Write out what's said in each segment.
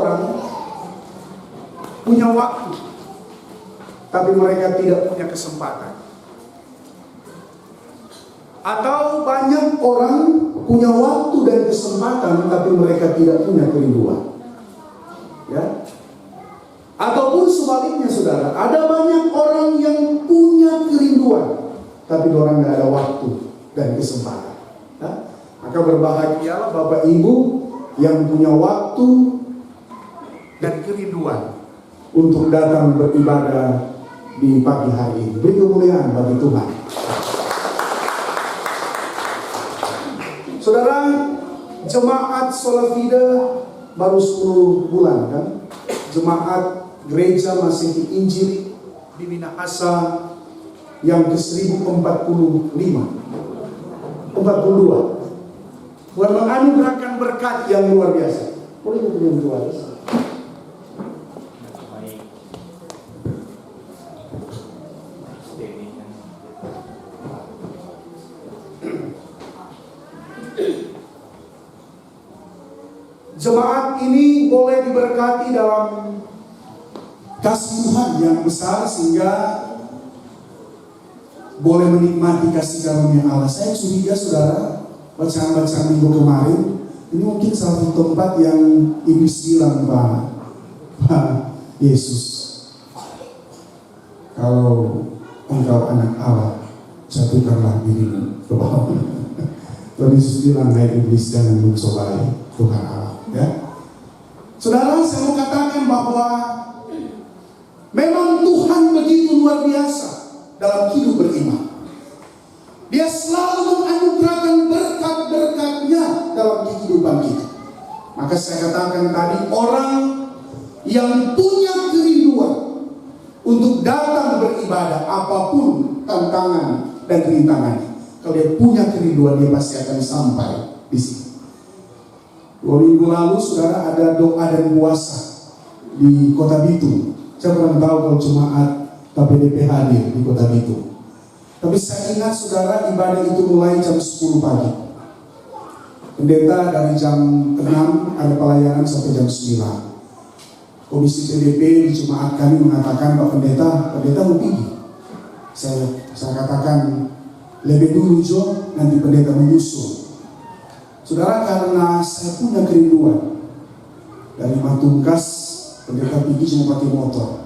orang punya waktu, tapi mereka tidak punya kesempatan. Atau banyak orang punya waktu dan kesempatan, tapi mereka tidak punya kerinduan. Ya. Ataupun sebaliknya, saudara, ada banyak orang yang punya kerinduan, tapi orang tidak ada waktu dan kesempatan. Ya. Maka berbahagialah Bapak Ibu yang punya waktu dan kerinduan untuk datang beribadah di pagi hari ini. Beri kemuliaan bagi Tuhan. Saudara, jemaat Solafida baru 10 bulan kan? Jemaat Gereja Masehi Injil di Minahasa yang ke-1045 42 buat menganugerahkan berkat yang luar biasa. Boleh yang luar biasa. Jemaat ini boleh diberkati dalam kasih Tuhan yang besar sehingga boleh menikmati kasih karunia Allah. Saya curiga, saudara, bacaan-bacaan minggu kemarin ini mungkin salah satu tempat yang iblis bilang, Pak Yesus, kalau engkau anak Allah, jatuhkanlah dirimu ke bawah. Tuhan Yesus bilang, hai iblis, jangan mencobai Tuhan Allah. Ya. Saudara, saya mau katakan bahwa memang Tuhan begitu luar biasa dalam hidup beriman. Dia selalu menganugerahkan berkat-berkatnya dalam kehidupan kita. Maka saya katakan tadi, orang yang punya kerinduan untuk datang beribadah apapun tantangan dan rintangannya, kalau dia punya kerinduan, dia pasti akan sampai di sini. 2 minggu lalu, saudara, ada doa dan puasa di Kota Bitung. Saya kurang tahu kalau jemaat KPDP hadir di Kota Bitung. Tapi saya ingat, saudara, ibadah itu mulai jam 10 pagi. Pendeta dari jam 6 ada pelayanan sampai jam 9. Komisi PDP di jemaat kami mengatakan, Pak Pendeta mau pergi. Saya katakan, lebih dulu Jo, nanti pendeta menyusul. Saudara, karena saya punya kerinduan, dari Matungkas pendeta pergi cuma pakai motor.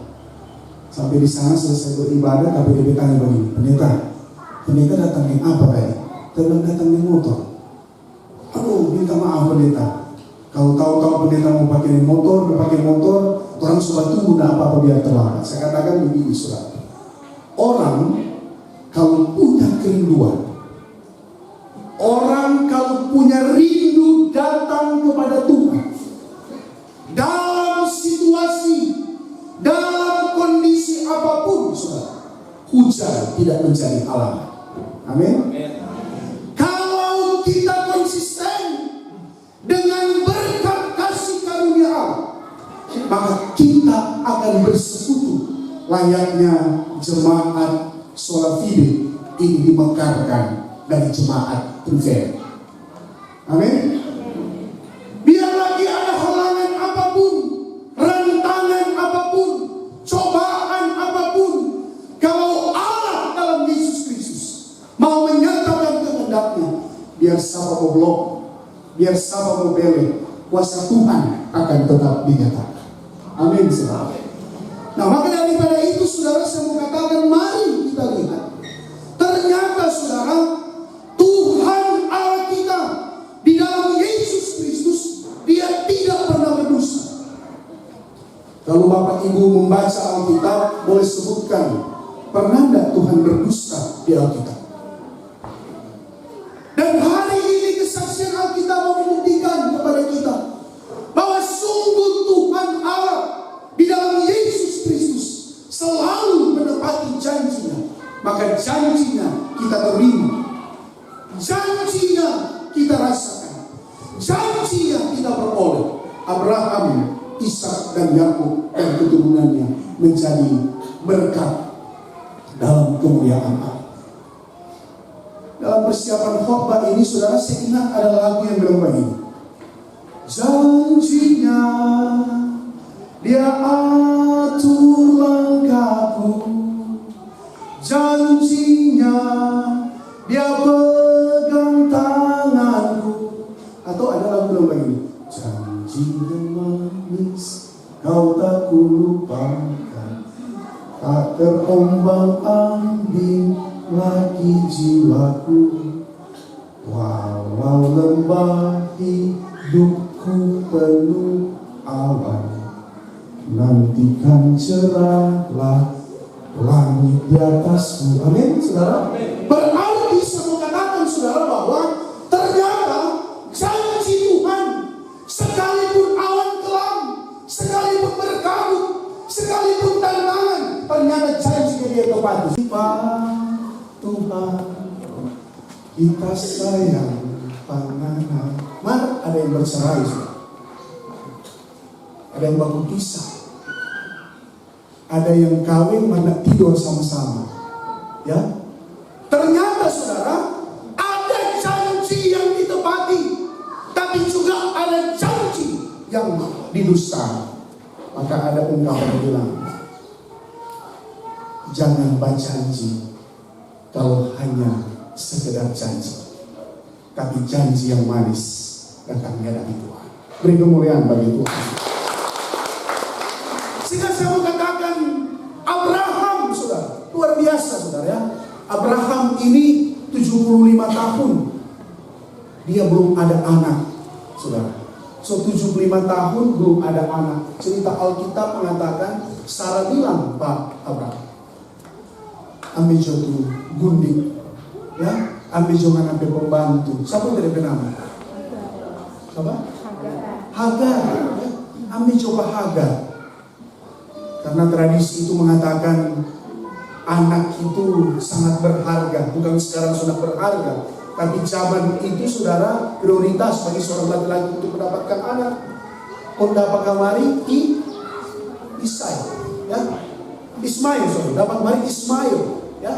Sampai di sana selesai beribadah, KPDP tanya begini, pendeta datangin apa tadi? Teman datangin motor. Aduh, minta maaf pendeta. Kalau tahu pendeta mau pakai motor, orang sudah tunggu apa-apa biar terlambat. Saya katakan begini, saudara. Orang kalau punya kerinduan, orang kalau punya rindu datang kepada Tuhan, dalam situasi, dalam kondisi apapun, saudara, hujan tidak menjadi halangan. Amin. Kalau kita konsisten dengan berkat kasih karunia Allah, maka kita akan bersekutu layaknya jemaat Solafide ini dimekarkan dari jemaat Truvere. Amin. Biar lagi ada halangan apapun, rentangan apapun, cobaan apapun, kalau Allah dalam Yesus Kristus mau menyatakan kehendaknya, biar siapa mau blok, biar siapa mau beli, kuasa Tuhan akan tetap dinyatakan. Amin. Nah, maka daripada itu, saudara, saya mau katakan, mari kita lihat. Ternyata, saudara, Tuhan Allah kita di dalam Yesus Kristus, Dia tidak pernah berdosa. Kalau Bapak Ibu membaca Alkitab, boleh sebutkan, pernah tidak Tuhan berdusta di Alkitab? Dan hari ini kesaksian Alkitab membuktikan kepada kita bahwa sungguh Tuhan Allah di dalam Yesus Kristus selalu menepati janjinya. Maka janjinya kita terima, janjinya kita rasakan, janjinya kita peroleh. Abraham, Ishak dan Yakub dan keturunannya menjadi berkat dalam kemuliaan Allah. Dalam persiapan khotbah ini, saudara, saya ingat ada lagu yang bilang begini, janjinya Dia atur langkahku, janjinya dia pegang tanganku. Atau ada lagu lagi, janji yang manis kau tak kulupakan, tak terombang ambing lagi jiwaku, walau lembah hidupku penuh awan, nantikan cerahlah langit di atasku. Amin, saudara. Berarti saya mau katakan saudara bahwa ternyata janji Tuhan, sekalipun awan kelam, sekalipun berkabut, sekalipun tantangan, ternyata janjinya dia tepati. Tuhan, kita sayang pandangan. Mari ada yang bercerai, ada yang baku pisah, ada yang kawin mana tidur sama-sama, ya. Ternyata saudara, ada janji yang ditepati, tapi juga ada janji yang didusta. Maka ada ungkapan yang bilang, jangan berjanji kalau hanya sekedar janji, tapi janji yang manis akan menghadapi Tuhan. Beri kemuliaan bagi Tuhan. Sehingga saya mau katakan Abraham, saudara, luar biasa saudara ya. Abraham ini 75 tahun dia belum ada anak, saudara. So 75 tahun belum ada anak. Cerita Alkitab mengatakan Sarah bilang, Pak Abraham, ambil jatuh gundik, ya, ambil jangan ambil pembantu. Siapa dari nama? Siapa? Hagar. Ya? Ambil coba Hagar. Karena tradisi itu mengatakan anak itu sangat berharga, bukan sekarang sudah berharga, tapi zaman itu saudara prioritas bagi seorang laki-laki untuk mendapatkan anak. Konda pakamari Ismail, dapat mari Ismail, ya,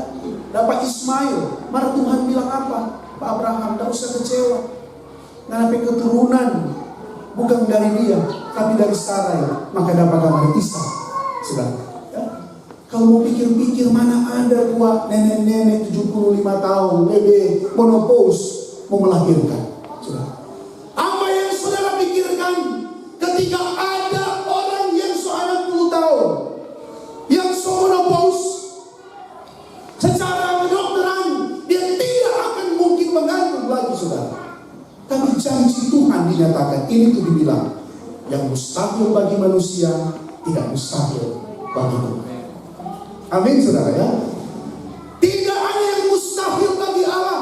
dapat Ismail. Mari Tuhan bilang apa? Pak Abraham, tidak usah kecewa. Nanti keturunan bukan dari dia, tapi dari Sarah, maka dapat mari Ishak. Sudah, ya. Kalau mau pikir-pikir mana ada tua nenek-nenek 75 tahun, bebe, monopause, mau melahirkan. Sudah. Apa yang saudara pikirkan ketika ada orang yang 90 tahun, yang monopause, secara kedokteran dia tidak akan mungkin mengandung lagi, saudara. Tapi janji Tuhan dinyatakan, ini tuh dibilang, yang mustahil bagi manusia tidak mustahil bagi Tuhan. Amin saudara ya. Tidak ada yang mustahil bagi Allah.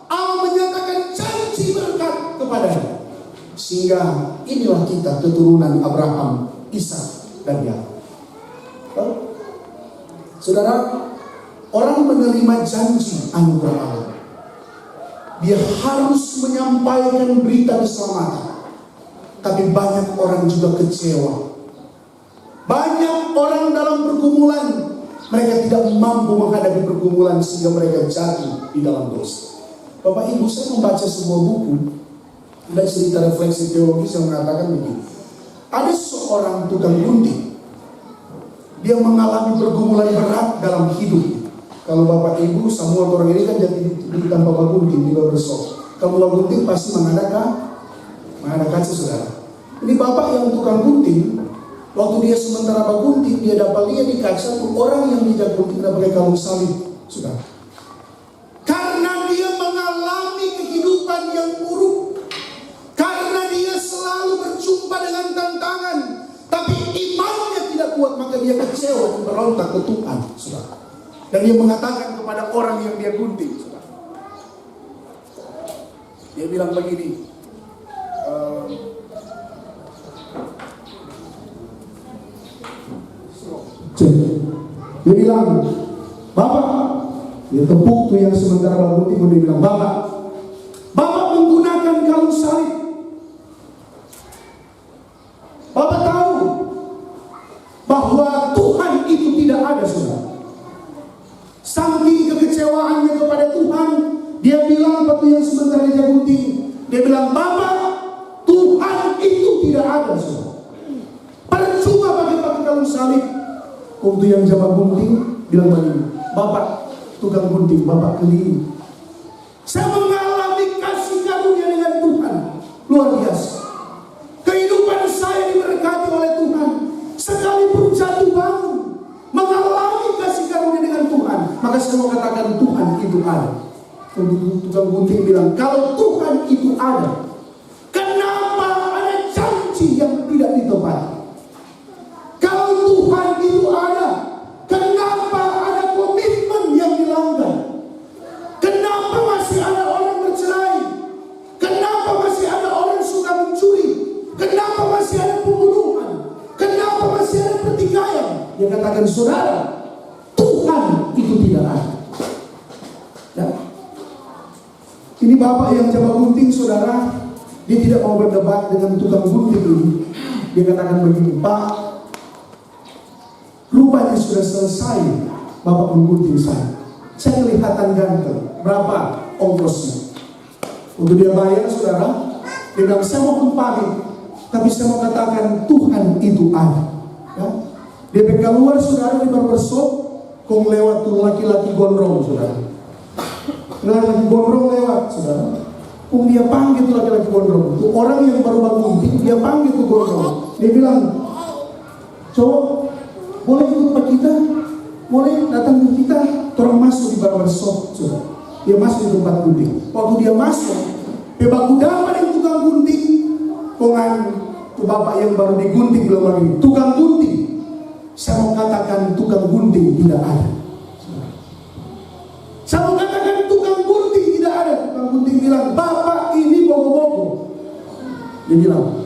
Allah menyatakan janji berkat kepadanya. Sehingga inilah kita keturunan Abraham, Ishak dan Yakub. Saudara, orang menerima janji anugerah Allah, dia harus menyampaikan berita keselamatan. Tapi banyak orang juga kecewa. Banyak orang dalam pergumulan, mereka tidak mampu menghadapi pergumulan sehingga mereka jatuh di dalam dosa. Bapak Ibu, saya membaca sebuah buku, ada cerita refleksi teologis yang mengatakan begini. Ada seorang tukang gunting, dia mengalami pergumulan berat dalam hidup. Kalau Bapak Ibu, semua orang ini kan jadi di tanpa gunting di barbershop. Kalau mau gunting pasti mengadakan saudara. Ini bapak yang tukang gunting, waktu dia sementara gunting, dia dapat lihat di kaca tuh orang yang tidak gunting tidak pakai kalung salib, saudara. Karena dia mengalami kehidupan yang buruk, karena dia selalu berjumpa dengan tantangan, tapi imannya tidak kuat, maka dia kecewa dan berontak ke Tuhan, saudara. Dan dia mengatakan kepada orang yang dia gunting, saudara. Dia bilang begini, dia bilang, Bapak, dia tepuk tuh yang sementara gunting, dia bilang, Bapak menggunakan kalung salib. Bapak tahu bahwa Tuhan itu tidak ada, saudara. Saking kekecewaannya kepada Tuhan, dia bilang waktu yang sementara dia gunting, dia bilang, Bapak, Tuhan itu tidak ada, saudara. Percuma bagi Waktu yang jamak gunting bilang begini, Bapak tukang gunting, Bapak keliling. Saya mengalami kasih karunia dengan Tuhan luar biasa. Kehidupan saya diberkati oleh Tuhan. Sekalipun jatuh bangun, mengalami kasih karunia dengan Tuhan, maka saya mau katakan Tuhan itu ada. Tukang gunting bilang, kalau Tuhan itu ada, kenapa ada janji yang tidak ditepati? Kalau Tuhan itu ada, kenapa ada komitmen yang dilanggar? Kenapa masih ada orang bercerai? Kenapa masih ada orang suka mencuri? Kenapa masih ada pembunuhan? Kenapa masih ada pertikaian? Dia katakan, saudara, Tuhan itu tidak ada. Ya. Ini bapak yang jamak gunting, saudara, dia tidak mau berdebat dengan tukang gunting ini. Dia katakan begini, Pak, rupanya sudah selesai bapak menggunting saya. Saya kelihatan ganteng. Berapa ongkosnya? Untuk dia bayar, saudara, dia bilang, saya mau pamit, tapi saya mau katakan Tuhan itu ada. Ya? Dia keluar, saudara, di barbershop, kong lewat tuh laki-laki gondrong, saudara. Laki-laki gondrong lewat, saudara. Kong dia panggil tuh laki-laki gondrong. Tuh orang yang baru bangun, dia panggil tuh gondrong. Dia bilang, cowok, boleh ikut Pak kita? Boleh datang ke kita? Orang masuk di barbershop, saudara. Dia masuk di tempat gunting. Waktu dia masuk, baku dapat yang tukang gunting. Kongan tuh bapak yang baru digunting belum lagi. Tukang gunting. Saya mau katakan tukang gunting tidak ada. Saya mau katakan tukang gunting tidak ada. Tukang gunting bilang, Bapak ini bogo-bogo. Dia bilang,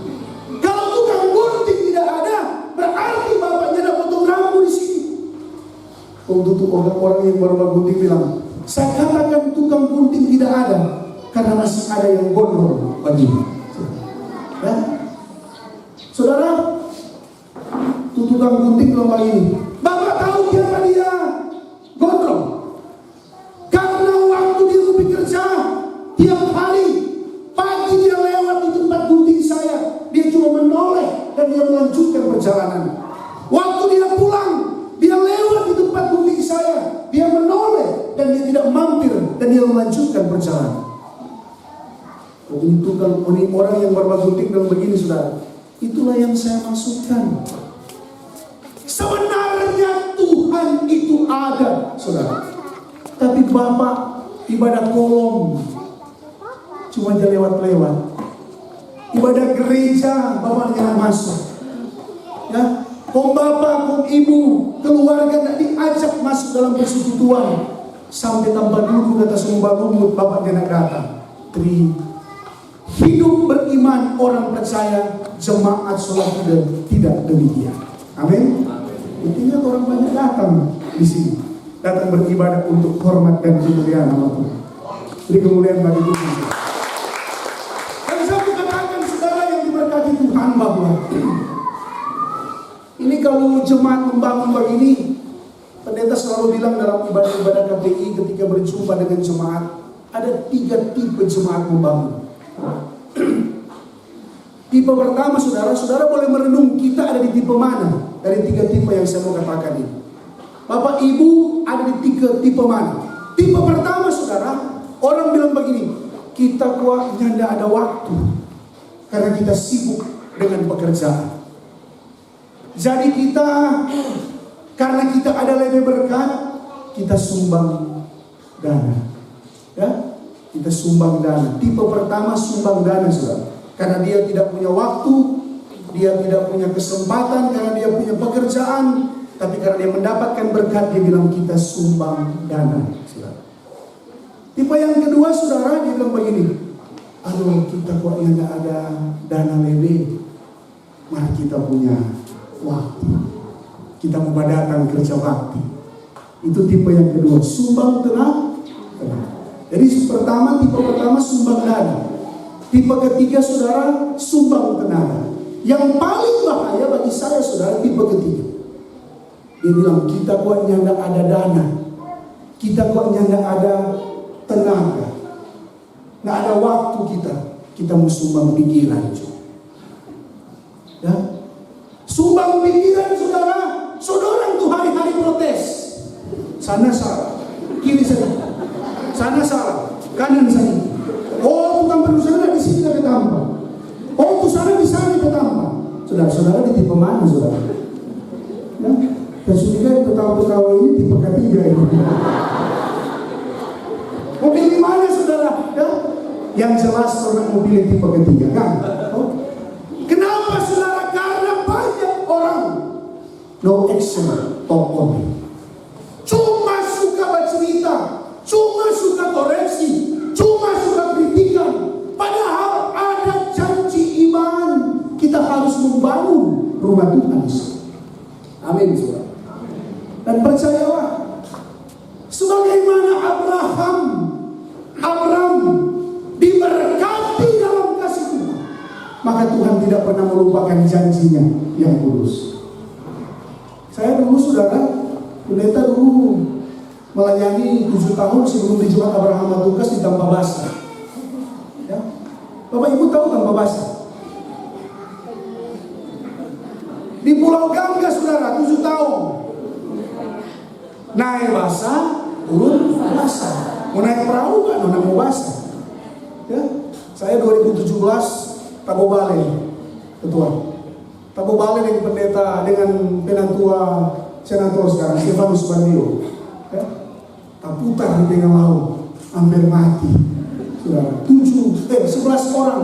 kalau tukang gunting tidak ada, berarti bapaknya ada potong rambut di sini. Waktu itu orang-orang yang baru gunting bilang, saya katakan tukang gunting tidak ada, karena masih ada yang gondrong baginya. Ya? Saudara, tukang gunting lomba ini, Bapak tahu siapa dia? Gondrong. Karena waktu dia bekerja, tiap hari pagi dia lewat di tempat gunting saya, dia cuma menoleh dan dia melanjutkan perjalanan. Waktu dia pulang, dia lewat di tempat gunting saya, dia menoleh dan dia tidak mampir dan dia melanjutkan perjalanan. Itu kalau orang yang berbagunting dan begini, saudara, itulah yang saya maksudkan. Sebenarnya Tuhan itu ada, saudara. Tapi Bapak ibadah kolom, cuma aja lewat-lewat. Ibadah gereja, Bapak jangan masuk. Ya, kong Bapak, kong Ibu, keluarga tidak diajak masuk dalam persekutuan. Sampai tanpa duduk kata sembah lumut, Bapak jangan datang. Hidup beriman orang percaya, jemaat sholat tidak demikian. Amin. Intinya orang banyak datang di sini, datang beribadah untuk hormat dan kemuliaan nama Tuhan. Beri kemuliaan bagi Tuhan. Dan saya katakan saudara yang diberkati Tuhan, bahwa ini kalau jemaat membangun begini, pendeta selalu bilang dalam ibadah-ibadah KPI ketika berjumpa dengan jemaat, ada 3 tipe jemaat membangun. Tipe pertama, saudara boleh merenung kita ada di tipe mana dari 3 tipe yang saya mau katakan ini. Bapak Ibu ada di 3 tipe mana? Tipe pertama, saudara, orang bilang begini, kita kuat tidak ada waktu karena kita sibuk dengan pekerjaan. Jadi kita, karena kita ada lebih berkat, kita sumbang dana. Ya? Kita sumbang dana. Tipe pertama sumbang dana, saudara. Karena dia tidak punya waktu, dia tidak punya kesempatan, karena dia punya pekerjaan, tapi karena dia mendapatkan berkat, dia bilang kita sumbang dana, saudara. Tipe yang kedua, saudara, dia bilang begini, aduh kita kok nggak ada dana lebih, mari kita punya waktu, kita mau datang kerja bakti. Itu tipe yang kedua, sumbang tenang. Jadi tipe pertama sumbang dana. Tipe ketiga, saudara, sumbang tenaga. Yang paling bahaya bagi saya, saudara, tipe ketiga. Dia bilang, kita kuatnya tidak ada dana, kita kuatnya tidak ada tenaga, tidak ada waktu, kita mau sumbang pikiran. Ya? Sumbang pikiran, saudara, saudara Tuhan protes. Sana salah, kiri sana. Sana salah, kanan sana. Oh, tukang perusahaan di sini kita tambah. Oh, tuh sana di sana kita tambah. Saudara-saudara di tipe mana, saudara? Ya, dan sudah ketawa-ketawa ini tipe ketiga ini. Mobil di mana, saudara? Ya, yang jelas orang mobil tipe ketiga kan? Oh. Kenapa, saudara? Karena banyak orang no action, talk only. Cuma suka bercerita, cuma suka koreksi, cuma suka kritikan. Padahal ada janji iman. Kita harus membangun rumah Tuhan. Amin, saudara. Dan percayalah, sebagaimana Abraham diberkati dalam kasih Tuhan, maka Tuhan tidak pernah melupakan janjinya yang kudus. Saya dulu, saudara, pendeta dulu melayani 7 tahun sebelum dijebak Abraham Matukas di Tanpa Basah. Ya. Bapak Ibu tahu Tanpa Basah? Di Pulau Gangga, saudara, 7 tahun. Naik basah, turun basah. Mau naik perahu kan, mau basah. Ya, saya 2017 Tabobale, ketua. Tabobale dengan pendeta, dengan penantua senator sekarang, Stefanus Bandio. Ya, tak putar di tengah laut, hampir mati. Saudara, 11 orang,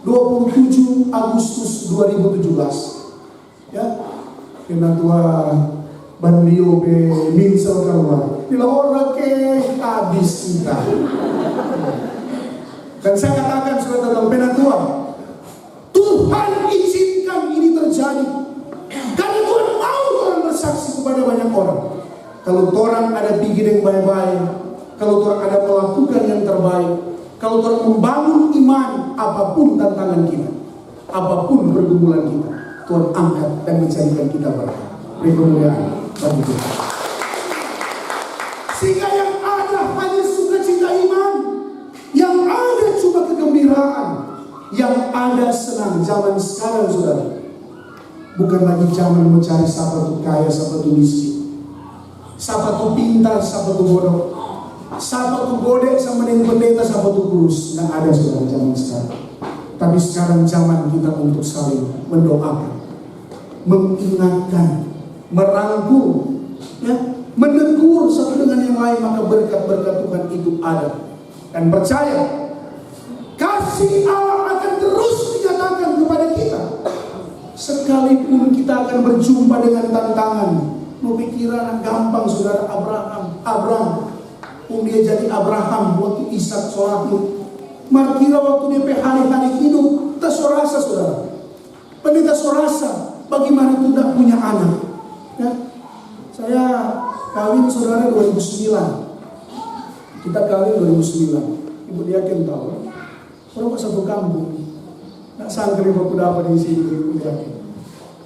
27 Agustus 2017. Ya, penatua Bandio be minsel keluar. Bila orang ke habis kita. Dan saya katakan, saudara tentang penatua, Tuhan izinkan ini terjadi karena Tuhan mau orang bersaksi kepada banyak orang. Kalau orang ada pikir yang baik-baik, kalau orang ada melakukan yang terbaik, kalau orang membangun iman, apapun tantangan kita, apapun pergumulan kita, Tuhan angkat dan menjadikan kita berkat. Beri kemuliaan bagi Tuhan. Sehingga yang ada hanya sukacita iman, yang ada cuma kegembiraan, yang ada senang. Zaman sekarang, saudara, bukan lagi zaman mencari siapa tuh kaya, siapa tuh miskin, siapa tuh pintar, siapa tuh bodoh, siapa tuh godek sama dengan pendeta, siapa tuh kurus. Nggak ada, saudara, zaman sekarang. Tapi sekarang zaman kita untuk saling mendoakan, mengingatkan, merangkul, ya, menegur satu dengan yang lain, maka berkat-berkat Tuhan itu ada. Dan percaya, kasih Allah akan terus dinyatakan kepada kita. Sekalipun kita akan berjumpa dengan tantangan. Mau pikiran gampang, saudara. Abraham, dia jadi Abraham waktu Ishak Sorahmu. Markira waktu dia hari-hari hidup, tak sorasa, saudara. Pendeta sorasa, bagaimana tuh tidak punya anak. Ya. Saya kawin, saudara, 2009. Kita kawin 2009. Ibu Diaken tahu. Orang kok satu kampung. Nggak sangka ibu dapat di sini, Ibu Diaken.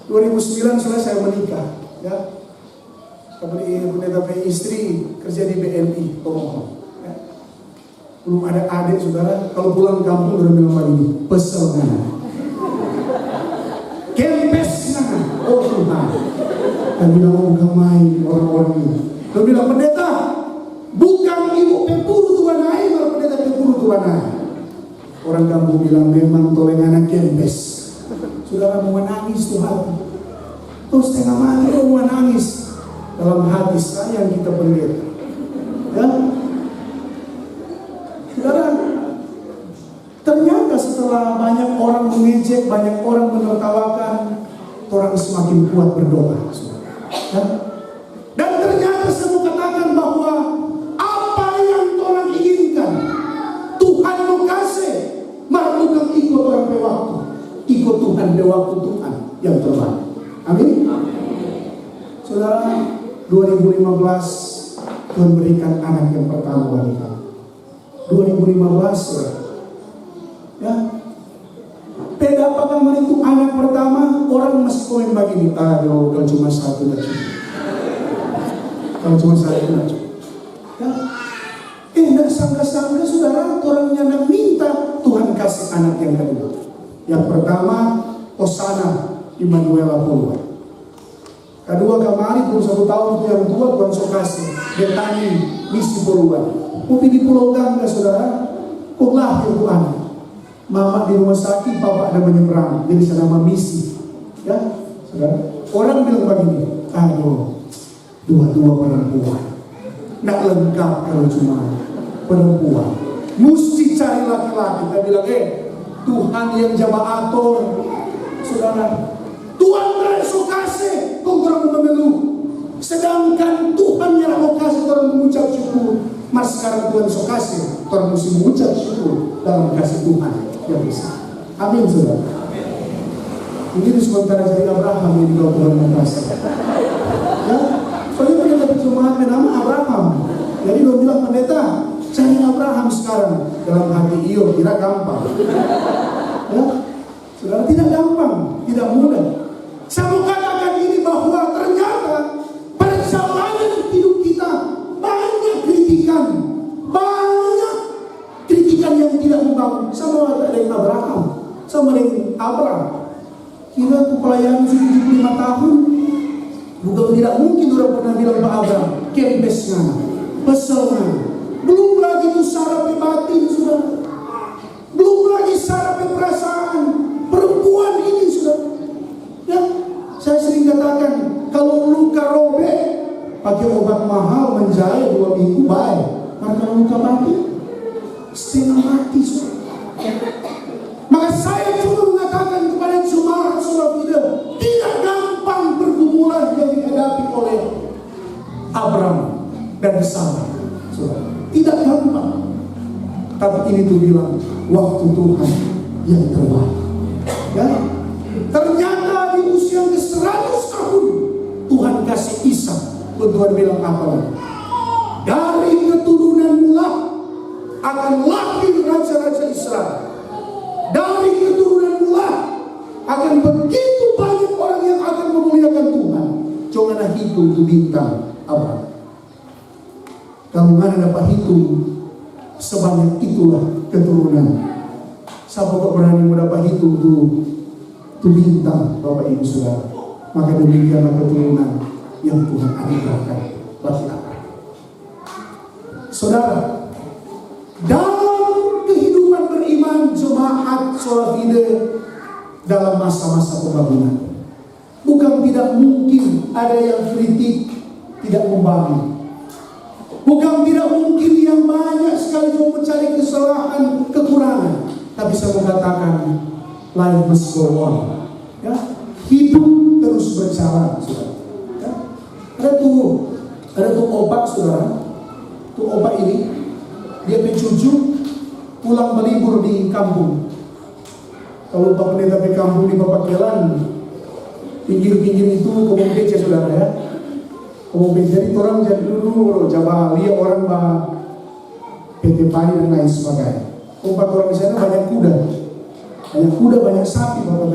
2009 saya menikah. Ya. Kemudian pendeta istri kerja di BNI, pemohon. Ya. Belum ada adik, saudara. Kalau pulang kampung udah bilang begini, pesel nana, kempes nana, oh Tuhan. Dan bilang mau main orang-orang ini. Dan bilang, pendeta, bukan ibu pepuru Tuhan air, malah pendeta pepuru Tuhan air. Orang kampung bilang memang toleng anak kempes. Saudara mau menangis Tuhan. Terus setengah mati mau menangis. Dalam hati sayang kita pendeta. Ya. Saudara, ternyata setelah banyak orang mengejek, banyak orang menertawakan, orang semakin kuat berdoa. Ya. Dan ternyata saya mau katakan bahwa apa yang orang inginkan, Tuhan mau kasih. Maka bukan ikut orang pewaktu, ikut Tuhan pewaktu Tuhan yang terbaik. Amin. Saudara, 2015 Tuhan berikan anak yang pertama bagi kami. 2015, saudara. Ya. Beda apakah itu anak pertama, orang masih komen begini, aduh, kalau cuma satu aja. Kalau cuma satu aja. Ya. Tidak sangka-sangka, saudara, orang yang minta Tuhan kasih anak yang kedua. Yang pertama, Hosana Immanuel Apollo. Kedua kamari pun 1 tahun itu yang tua Tuhan sokasi. Dia tani misi puluhan. Upi di Pulau Gangga saudara. Kok lahir Tuhan. Mama di rumah sakit, papa ada menyeberang. Jadi saya nama misi. Ya, saudara. Orang bilang begini, aduh, dua-dua perempuan. Nggak lengkap kalau cuma perempuan. Mesti cari laki-laki. Kita bilang, Tuhan yang jamaah atur. Saudara, Tuhan tidak kasih, kau kurang mengeluh. Sedangkan Tuhan yang mau kasih, orang mengucap syukur. Mas sekarang Tuhan so kasih, orang mesti mengucap syukur dalam kasih Tuhan yang besar. Amin saudara. Ini sementara jadi Abraham yang kalau Tuhan kasih. Ya, soalnya mereka dapat jemaat nama Abraham. Jadi dia bilang pendeta, cari Abraham sekarang dalam hati Iyo, tidak gampang. Ya, saudara, tidak gampang, tidak mudah. Saya mau katakan ini bahwa ternyata perjalanan hidup kita banyak kritikan yang tidak membangun. Sama dengan Abraham, sama dengan Abraham. Kira itu pelayanan 75 tahun, bukan tidak mungkin orang pernah bilang Pak Abraham, kempesnya, peselnya. Belum lagi itu saraf batin sudah, belum lagi saraf perasaan perempuan ini sudah. Ya, saya sering katakan kalau luka robek pakai obat mahal menjahit 2 minggu baik. Maka luka mati setengah mati sudah. Maka saya cuma mengatakan kepada jemaat saudara, tidak gampang pergumulan yang dihadapi oleh Abraham dan Sarah. Tidak gampang. Tapi ini tuh bilang waktu Tuhan yang terbaik. Ya. Ternyata di usia ke 100 tahun Tuhan kasih Ishak. Tuhan bilang apa lagi? Dari keturunanmu lah akan lahir raja-raja Israel. Dari keturunanmu lah akan begitu banyak orang yang akan memuliakan Tuhan. Janganlah hitung itu bintang Abraham. Kalau mana dapat hitung sebanyak itulah keturunan. Siapa kok berani mau dapat hitung itu bintang Bapak Ibu Saudara. Maka demikianlah keturunan yang Tuhan anugerahkan bagi Abraham. Saudara, dalam kehidupan beriman jemaat Solafide dalam masa-masa pembangunan, bukan tidak mungkin ada yang kritik tidak membangun. Bukan tidak mungkin yang banyak sekali mau mencari kesalahan, kekurangan. Tapi saya mengatakan life must go on. Ya, hidup terus berjalan, saudara. Ya. Ada tuh obat, saudara. Tuh obat ini dia pencucu pulang berlibur di kampung. Kalau Pak Pendeta di kampung di Papakelan, pinggir-pinggir itu kebun becek, saudara ya. Jadi orang jadi dulu Jawa lihat orang bah PT Padi dan lain sebagainya. Tempat orang di sana banyak kuda, banyak sapi pada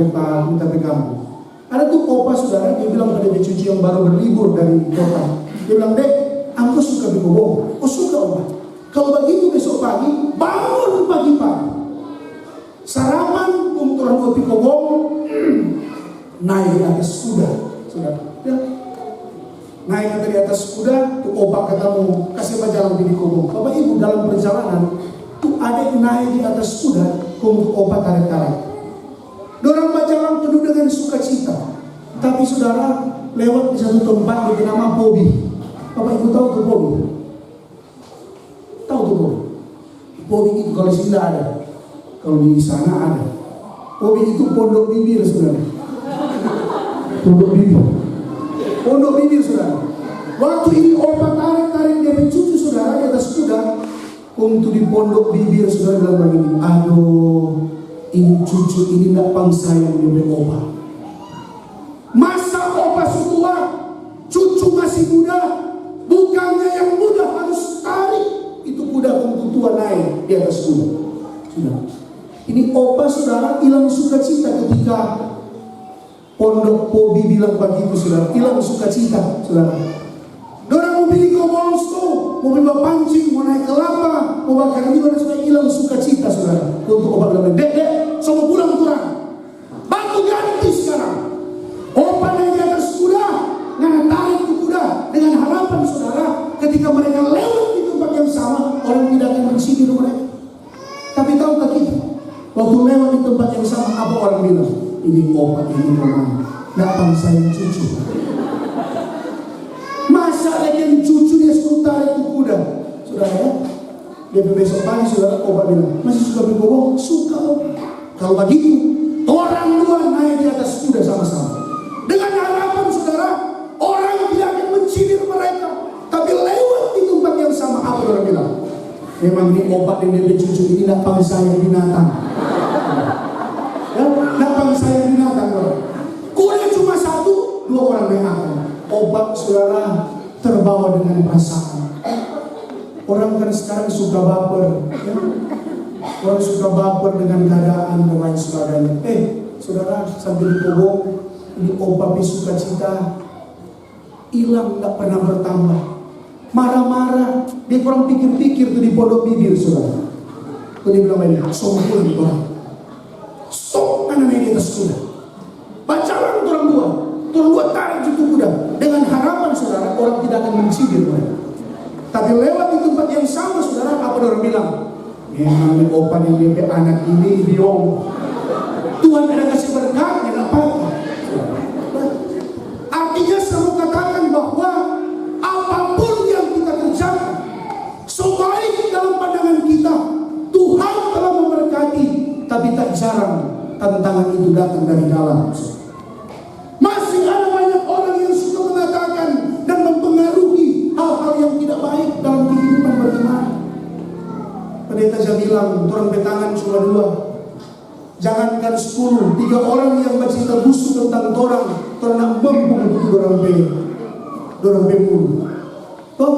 kita di kampung. Ada tuh opa saudara, dia bilang pada cucu yang baru berlibur dari kota, dia bilang, Dek, aku suka bikobong. Oh suka opa. Kalau begitu besok pagi bangun pagi-pagi, sarapan untuk orang bikobong, naik di atas kuda, saudara. Ya. Naik dari atas kuda, tuh opak ketemu, kasih berjalan di bikobong. Bapak Ibu dalam perjalanan, tuh ada yang naik di atas kuda, untuk opak tarik-tarik. Dorang berjalan penuh dengan sukacita. Tapi saudara, lewat di satu tempat yang bernama Bobi. Bapak Ibu tahu tuh Bobi? Tahu tuh Bobi? Bobi itu kalau di sini ada, kalau di sana ada. Bobi itu pondok bibir, saudara. Pondok bibir. Pondok bibir, saudara. Waktu ini obat tarik-tarik dia mencucu saudara di atas kuda. Untuk di pondok bibir saudara bilang begini, aduh, ini cucu ini tidak pangsa yang dia obat. Masa obat tua, cucu masih muda, bukannya yang muda harus tarik itu kuda untuk tua naik di atas kuda. Sudah. Ini obat saudara hilang sukacita ketika Pondok Bobi bilang begitu, saudara, hilang sukacita, saudara. Dorang mau pilih kobong tuh, mau pilih pancing, mau naik kelapa, mau bakar ini, sudah hilang sukacita, saudara. Untuk obat bilang, dek, semua pulang kurang. Bantu ganti sekarang. Obat naik di atas kuda, nggak Waktu lewat di tempat yang sama, apa orang bilang? Ini obat, ini teman. Nggak bangsa yang cucu. Masa lagi yang cucu dia suruh tarik itu kuda. Saudara ya? Dia besok pagi saudara obat bilang, masih suka berbohong? Suka om. Kalau begitu, orang dua naik di atas kuda sama-sama. Dengan harapan saudara, orang tidak akan mencindir mereka. Tapi lewat di tempat yang sama, apa orang bilang? Memang ini obat yang dia cucu, ini tidak bangsa yang binatang. Ya, tidak bangsa yang binatang. Kuda cuma satu, dua orang naik. Obat saudara terbawa dengan perasaan. Orang kan sekarang suka baper, ya? Orang suka baper dengan keadaan dan lain sebagainya. Saudara sambil dipobong, ini obat sukacita hilang, tak pernah bertambah. Marah-marah, dia kurang pikir-pikir tuh di pondok bibir saudara. Tuh dia bilang ini, sombong itu orang. Stop, mana naik di atas kuda. Bacalah orang dua tarik jutu kuda. Dengan harapan saudara, orang tidak akan mencibir mereka. Tapi lewat di tempat yang sama saudara, apa orang bilang? Memang opan yang dia anak ini biong. Tuhan ada kasih berkat, tidak apa-apa. Artinya saya mau katakan bahwa apapun yang kita kerjakan, sebaik dalam pandangan kita, Tuhan telah memberkati. Tapi tak jarang tantangan itu datang dari dalam. Masih ada banyak orang yang suka mengatakan dan mempengaruhi hal-hal yang tidak baik dalam kehidupan beriman. Pendeta saya bilang, orang petangan cuma 2. Jangankan 10, 3 orang yang bercerita busuk tentang orang nak membung itu orang pembunuh. Toh,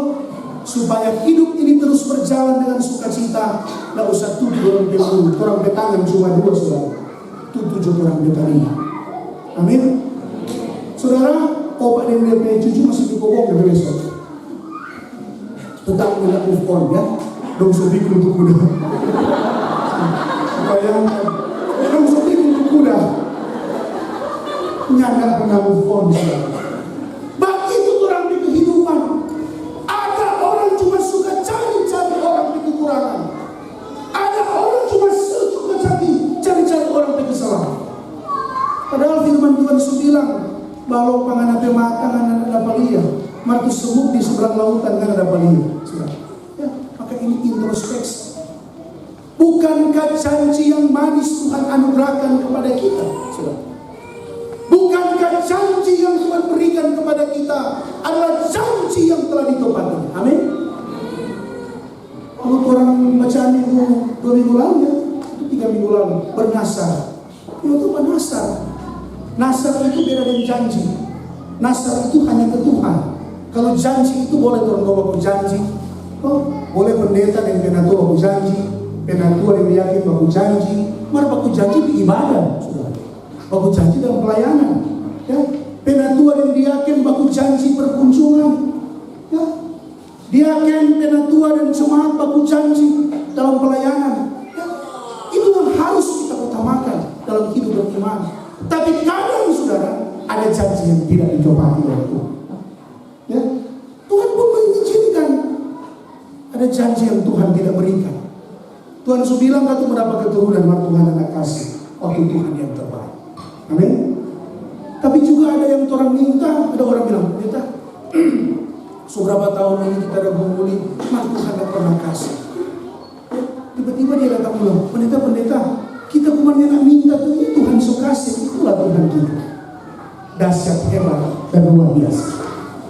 supaya hidup ini terus berjalan dengan sukacita, tidak usah 7 orang pembunuh. Orang petangan cuma 2 saudara. 7 orang petani. Amin. Saudara, obat dan DP cucu masih dipokok dari besok. Tetap tidak move on ya. Dong sobi untuk kuda. Bayangkan, dong sobi untuk kuda. Nggak pernah move on. Begitu orang di kehidupan. Ada orang cuma suka cari-cari orang di kekurangan. Ada orang cuma suka cari-cari orang di kesalahan. Padahal firman Tuhan Yesus bilang, balau pangan ape makan ada palia, martu semut di seberang lautan kan ada palia. Ya, maka ini introspeksi. Bukankah janji yang manis Tuhan anugerahkan kepada kita? Bukankah janji yang Tuhan berikan kepada kita adalah janji yang telah ditepati? Amin. Kalau orang bacaan itu 2 minggu lalu ya, itu 3 minggu lalu bernasar. Itu bernasar. Nasar itu beda dengan janji. Nasar itu hanya ke Tuhan. Kalau janji itu boleh orang bawa janji. Boleh pendeta dan penatua baku janji. Penatua yang yakin baku janji. Mari baku janji di ibadah. Baku janji dalam pelayanan. Ya. Penatua dan diaken baku janji perkunjungan. Ya. Diaken, penatua dan jemaat baku janji dalam pelayanan. Ya. Itu yang harus kita utamakan dalam hidup beriman. Tapi kadang saudara ada janji yang tidak ditepati oleh Tuhan. Ya, Tuhan pun mengizinkan. Ada janji yang Tuhan tidak berikan. Tuhan sudah bilang kau mendapat keturunan, maka Tuhan anak kasih waktu Tuhan yang terbaik. Amin. Tapi juga ada yang orang minta, ada orang bilang, pendeta, seberapa tahun ini kita ada mengguli, maka Tuhan tidak pernah kasih. Ya, tiba-tiba dia datang bilang, pendeta, kita kemarin nak minta Tuhan sukasi, itulah Tuhan kita. Dahsyat, hebat, dan luar biasa.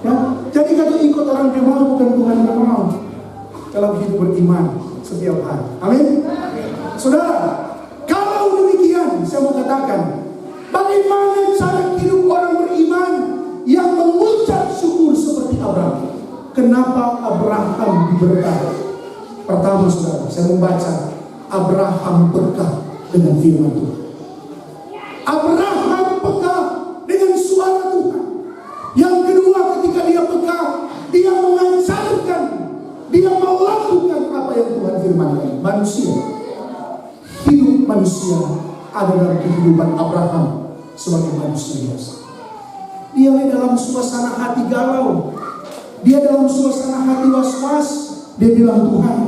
Ya? Jadi kalau ikut orang yang mau, bukan Tuhan yang mau. Dalam hidup beriman setiap hari. Amin. Saudara, kalau demikian, saya mau katakan, bagaimana cara hidup orang beriman yang mengucap syukur seperti Abraham? Kenapa Abraham diberkati? Pertama, saudara, saya membaca Abraham berkah dengan firman Tuhan. Abraham peka dengan suara Tuhan. Yang kedua, ketika dia peka, dia mengajarkan, dia melakukan apa yang Tuhan firmankan. Manusia, hidup manusia ada dalam kehidupan Abraham sebagai manusia biasa. Dia dalam suasana hati galau, dia dalam suasana hati was-was. Dia bilang, Tuhan,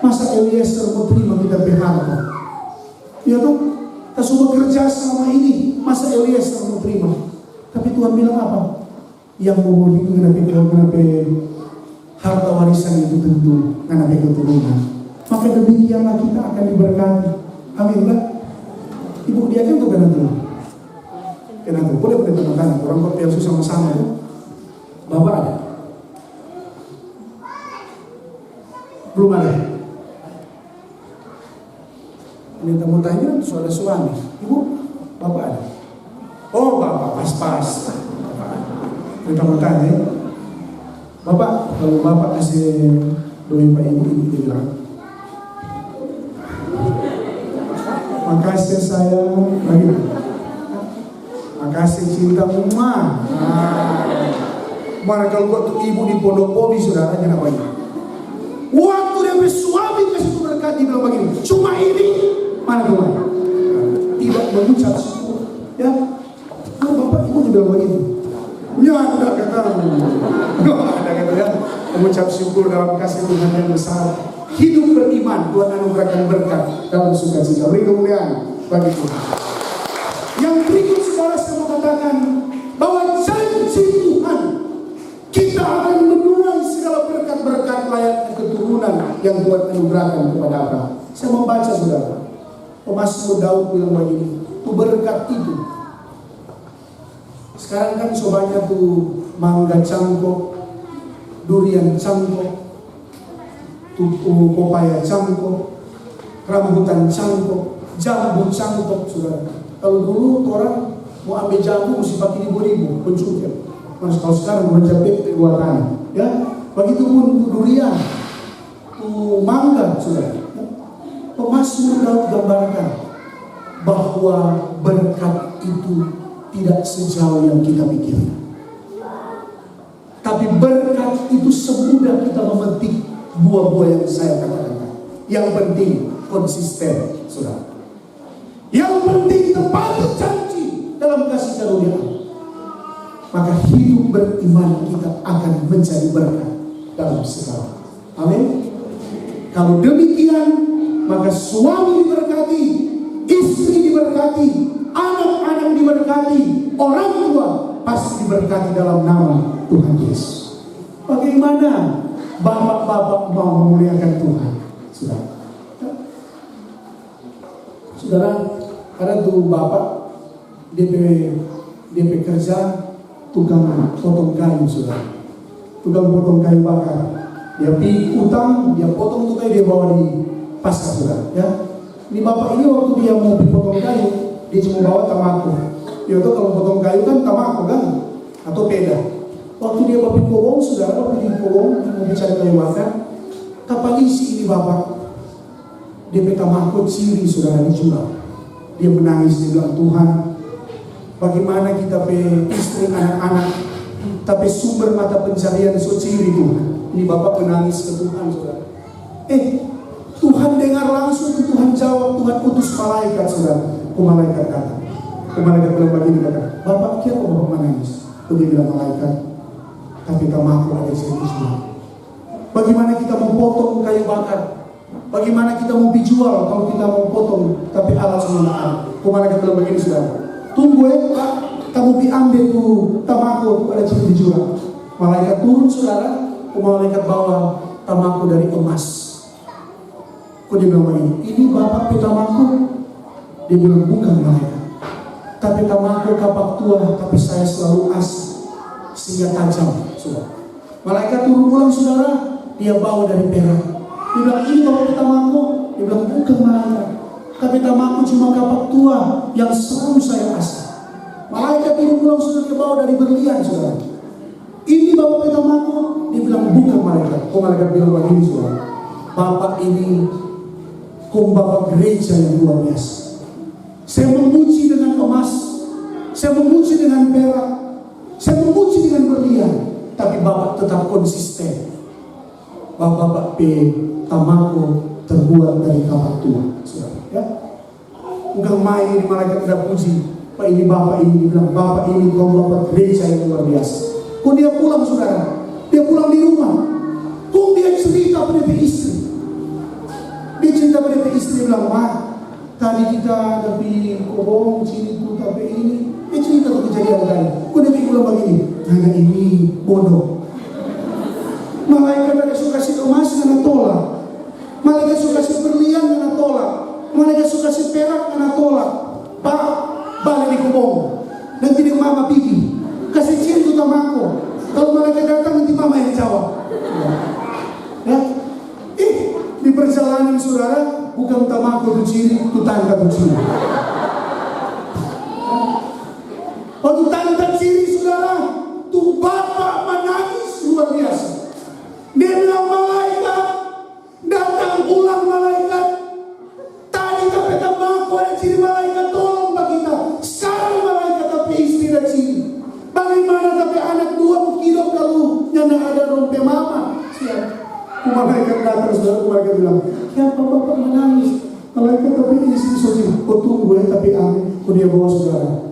masa Eliezer mau terima kita PHK? Ya tuh, kita semua kerja selama ini, masa Eliezer mau terima? Tapi Tuhan bilang apa? Yang mau kenapa harta warisan itu tentu kenapa keturunan. Maka demikianlah kita akan diberkati. Amin lah. Ibu dia kan tuh kenapa? Boleh teman-teman orang kok yang susah sama itu. Bapak ada? Belum ada. Ini tamu tanya soal suami. Ibu, bapak ada? Oh, bapak pas-pas. Ini tamu tanya. Bapak, kalau bapak kasih doain Pak Ibu, Ibu bilang, makasih sayang, lagi. Makasih cinta Mama. Mana kalau buat tuh ibu di Pondok Bobi, saudara, kenapa ini? Waktu dia bersuami kasih berkat di bilang begini, cuma ini mana kemana? Tidak mengucap syukur, ya. Oh, bapak ibu juga begitu. Ya ada kata, ya. Mengucap syukur dalam kasih Tuhan yang besar. Hidup beriman, Tuhan anugerahkan berkat dalam sukacita. Beri kemuliaan bagi Tuhan. Yang berikut saudara saya mau katakan bahwa janji Tuhan, kita akan menuai segala berkat-berkat layaknya keturunan yang Tuhan anugerahkan kepada Abraham. Saya membaca saudara, Pemasmur Daud bilang begini, itu berkat itu. Sekarang kan sobatnya tuh mangga cangkok, durian cangkok, pepaya cangkok, rambutan cangkok, jambu cangkok, saudara. Kalau dulu orang mau ambil jambu mesti pakai ribu-ribu pencukir. Mas kalau sekarang menjepit di luar tanah, ya. Begitu pun durian, mangga, saudara. Pemasmur Daud gambarkan bahwa berkat itu tidak sejauh yang kita pikirkan. Tapi berkat itu semudah kita memetik buah-buah yang saya katakan. Yang penting konsisten, saudara. Yang penting tepati janji dalam kasih karunia. Maka hidup beriman kita akan menjadi berkat dalam segala. Amin. Kalau demikian, maka suami diberkati, istri diberkati, anak-anak diberkati, orang tua pasti diberkati dalam nama Tuhan Yesus. Bagaimana bapak-bapak mau memuliakan Tuhan? Saudara, ada tuh bapak dia bekerja tukang potong kayu, saudara. Tukang potong kayu bakar. Dia pergi utang, dia potong tuh kayu, dia bawa di pasar, saudara. Ya, ini bapak ini waktu dia mau potong kayu, dia cuma bawa tamako. Ya itu kalau potong kayu kan tamako kan, atau peda. Waktu dia bawa kobong, saudara, waktu di kobong mau bicara kayu bakar, kapan isi ini bapak? Dia tamako ciri, saudara, dijual. Dia menangis, dia bilang, Tuhan, bagaimana kita istri anak-anak, tapi sumber mata pencarian so ciri Tuhan. Ini bapak menangis ke Tuhan, saudara. Tuhan dengar langsung, Tuhan jawab, Tuhan utus malaikat, saudara. Malaikat datang. Malaikat bilang begini, kata, bapak kira kok bapak menangis? Dia bilang, malaikat, tapi tamako ada ciri jual. Bagaimana kita mau potong kayu bakar? Bagaimana kita mau dijual kalau kita mau potong tapi alat semua ada? Malaikat bilang begini, saudara. Tunggu Pak, kamu ambil tuh tamako tuh ada ciri dijual. Malaikat turun, saudara. Malaikat bawa tamako dari emas. Kok dia bilang begini? Ini bapak tamako. Dia bilang bukan malaikat. Tapi tamako kapak tua, tapi saya selalu sehingga tajam, saudara. Malaikat turun ulang, saudara. Dia bawa dari perak. Dia bilang ini bapak tamako. Dia bilang bukan malaikat. Tapi tamako cuma kapak tua yang selalu saya Malaikat turun ulang, saudara, dia bawa dari berlian, saudara. Ini bapak tamako. Dia bilang bukan malaikat. Malaikat bilang begini, saudara. Bapak ini bapak gereja yang luar biasa. Saya memuji dengan emas, saya memuji dengan perak, saya memuji dengan berlian, tapi bapak tetap konsisten. Bapak tamako terbuat dari kapak tua, saudara. Ya, bukan main di malaikat tidak puji. Pak ini bapak ini bilang bapak ini bapak gereja yang luar biasa. Kok dia pulang, saudara? Dia pulang di rumah. Kok dia cerita pada istri? Dia cerita pada istri, bilang, Ma, tadi kita tapi korong sini tuh tapi ini. Cerita tuh kejadian tadi. Kok dia bilang begini? Karena ini bodoh. Malaikat ada suka kasih emas karena tolak. Malaikat suka kasih berlian karena tolak. Malaikat suka kasih perak karena tolak. Pak, balik di kubong. Nanti dia mama pipi. Kasih ciri tuh tamako. Kalau malaikat datang nanti mama yang jawab. Ya. Di perjalanan saudara bukan tamako tuh ciri, itu tangga tuh ciri. Waktu tangga ciri saudara, tuh bapak menangis luar biasa. Dia bilang malaikat, datang ulang malaikat. Tadi tapi tamako ada ciri malaikat tolong bagi kita. Sekarang malaikat tapi istri dan ciri. Bagaimana tapi anak 2 kilo kalau yang ada rompe mama. Siap. Malaikat datang saudara, malaikat bilang, kenapa bapak menangis? Malaikat tapi istri soji. Oh tunggu ya tapi amin. Oh dia bawa saudara.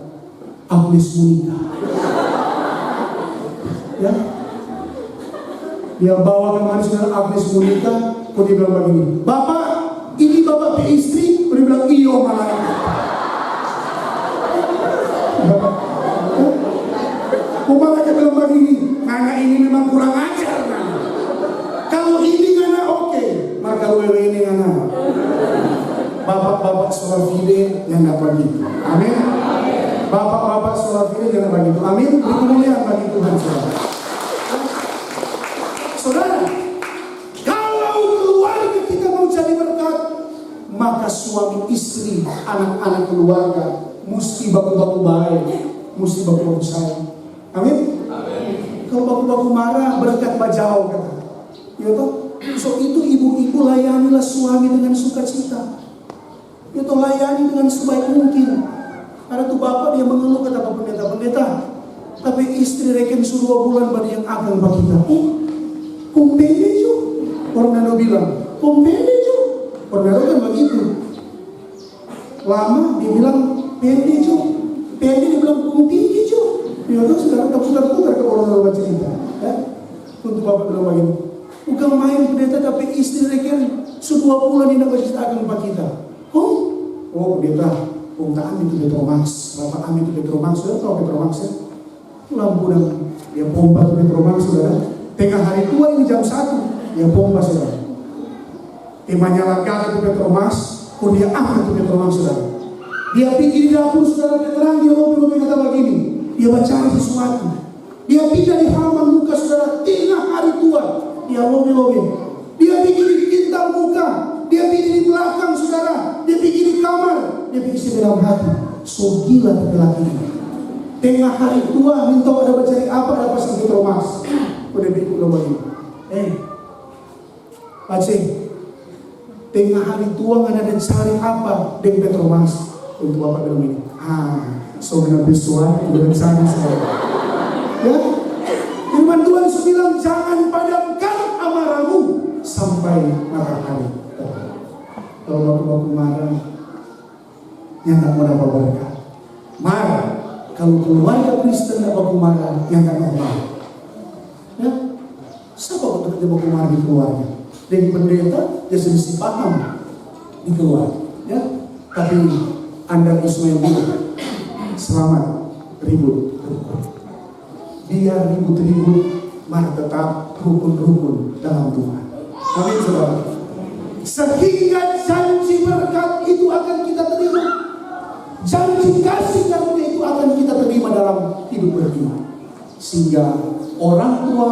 Agnes Monica. Ya. Dia bawa kemari saudara Agnes Monica. Oh dia bilang begini, bapak ini bapak pe istri. Oh dia bilang iyo malaikat. Oh malaikat bilang begini, karena ini memang kurang ajar kan. Kalau ini ngana oke, maka wewe ini ngana. Bapak-bapak sholat video yang gak begitu. Amin. Bapak-bapak sholat video jangan begitu. Amin. Beri kemuliaan bagi Tuhan saudara. Saudara, kalau keluarga kita mau jadi berkat, maka suami istri, anak-anak keluarga mesti baku-baku baik, mesti baku-baku sayang. Amin. Kalau baku-baku marah, berkat bajau kata. Ya toh, so itu ibu-ibu layanilah suami dengan sukacita. Ya toh layani dengan sebaik mungkin. Ada tuh bapak dia mengeluh kata Pak pendeta, tapi istri reken suruh 2 bulan bagi yang akan bagi kita. Oh, kumpene jo. Orang nado bilang, kumpene jo. Orang nado kan begitu. Lama dia bilang pende jo. Pende dia bilang tinggi jo. Ya toh sekarang tak putar-putar ke orang nado cerita. Ya, untuk bapak bilang begini. Bukan main pendeta tapi istri reken sudah 2 bulan ini bagi akan bagi kita. Oh pendeta. Kita amin itu Petromax, Bapak amin itu Petromax, sudah tahu Petromax ya? Lampu dan dia pompa itu Petromax sudah. Tengah hari tua ini jam 1, dia pompa sudah. Temanya langgar itu Petromax, pun dia aman itu Petromax sudah. Dia pergi di dapur saudara terang, dia ngobrol kata begini, dia baca sesuatu. Dia pindah di halaman muka saudara, tengah hari tua, dia ngobrol. Dia pergi di kintal muka, dia pergi di belakang saudara, dia pergi di kamar. Dia pikir dalam hati, so gila laki-laki ini. Tengah hari tua, minta ada mencari apa, ada pasang Petromax. Udah pikir lo begini. Pacing, tengah hari tua nggak ada cari apa dengan Petromax. Untuk bapak bilang ini, so mengambil suatu dan sana saya. Ya, firman Tuhan bilang jangan padamkan amarahmu sampai matahari. Kalau bapak marah, yang tak mau dapat berkat. Marah. Kalau keluarga Kristen tak mau marah, yang tak normal. Ya, siapa untuk kita mau marah di keluarga? Dengan pendeta, dia sedikit paham di keluarga. Ya, tapi Anda Ismail bilang, selamat ribut. Biar ribut-ribut, mari tetap rukun-rukun dalam Tuhan. Amin saudara. Sehingga janji berkat itu akan kita terima. Janji kasih karunia itu akan kita terima dalam hidup beriman. Sehingga orang tua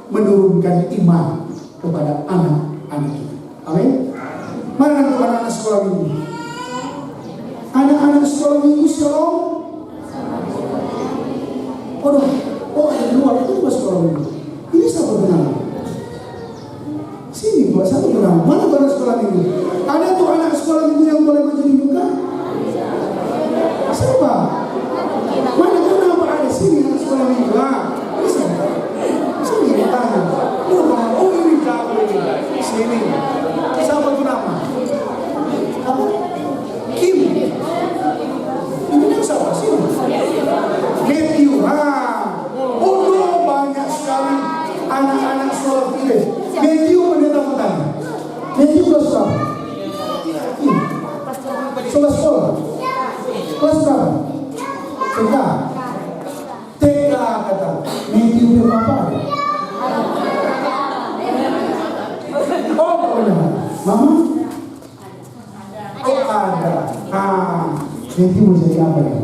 menurunkan iman kepada anak-anak kita. Amin. Mana anak-anak sekolah minggu? Anak-anak sekolah minggu shalom. Oh ada di luar itu juga sekolah minggu. Ini siapa kenal? Sini buat satu kenal. Mana anak sekolah minggu? Ada tuh anak sekolah minggu yang boleh menjadi muka? Siapa? Mana kenapa ada sini anak sekolah minggu? Bisa? Sini ditanya. Oh ini jauh ini. Sini. Siapa tuh nama? Apa? Kim. Ini yang siapa? Sini. Matthew. Oh banyak sekali anak-anak sekolah village. Matthew pendeta bertanya. Matthew berapa? TK. TK kata. Matthew punya papa. Oh, benar. Mama? Oh, ada. Matthew mau jadi apa ya?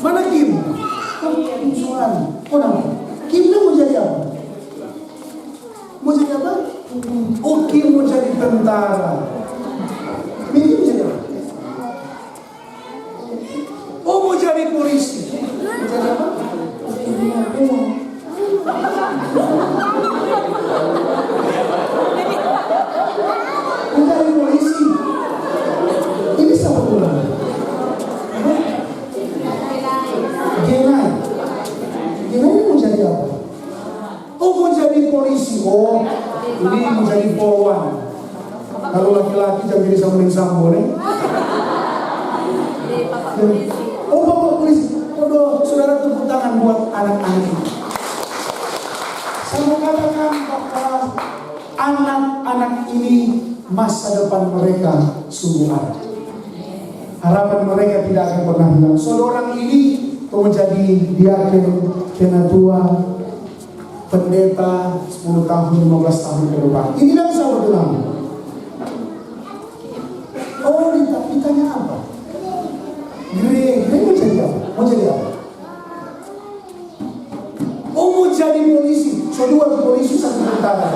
Mana Kim? Kim mau jadi apa? Mau jadi apa? Oh, Kim mau jadi tentara. Mimi mau jadi apa? Oh, mau jadi polisi. Mau jadi apa? Mau jadi polisi. Ini siapa tuh? Genai mau jadi apa? Oh, mau jadi polisi. Oh, ini mau jadi polwan. Kalau laki-laki jangan jadi sambung nih. Oh, bapak polisi. Oh, saudara tepuk tangan buat anak-anak ini. Saya mau katakan bahwa anak-anak ini masa depan mereka sungguh ada. Harapan mereka tidak akan pernah hilang. Saudara ini menjadi diaken, penatua, pendeta 10 tahun, 15 tahun ke depan. Ini yang saya berkenal. Oh, ditanya apa? Gre mau jadi apa? Mau jadi apa? Oh, mau jadi polisi. So, 2 polisi, 1 tentara.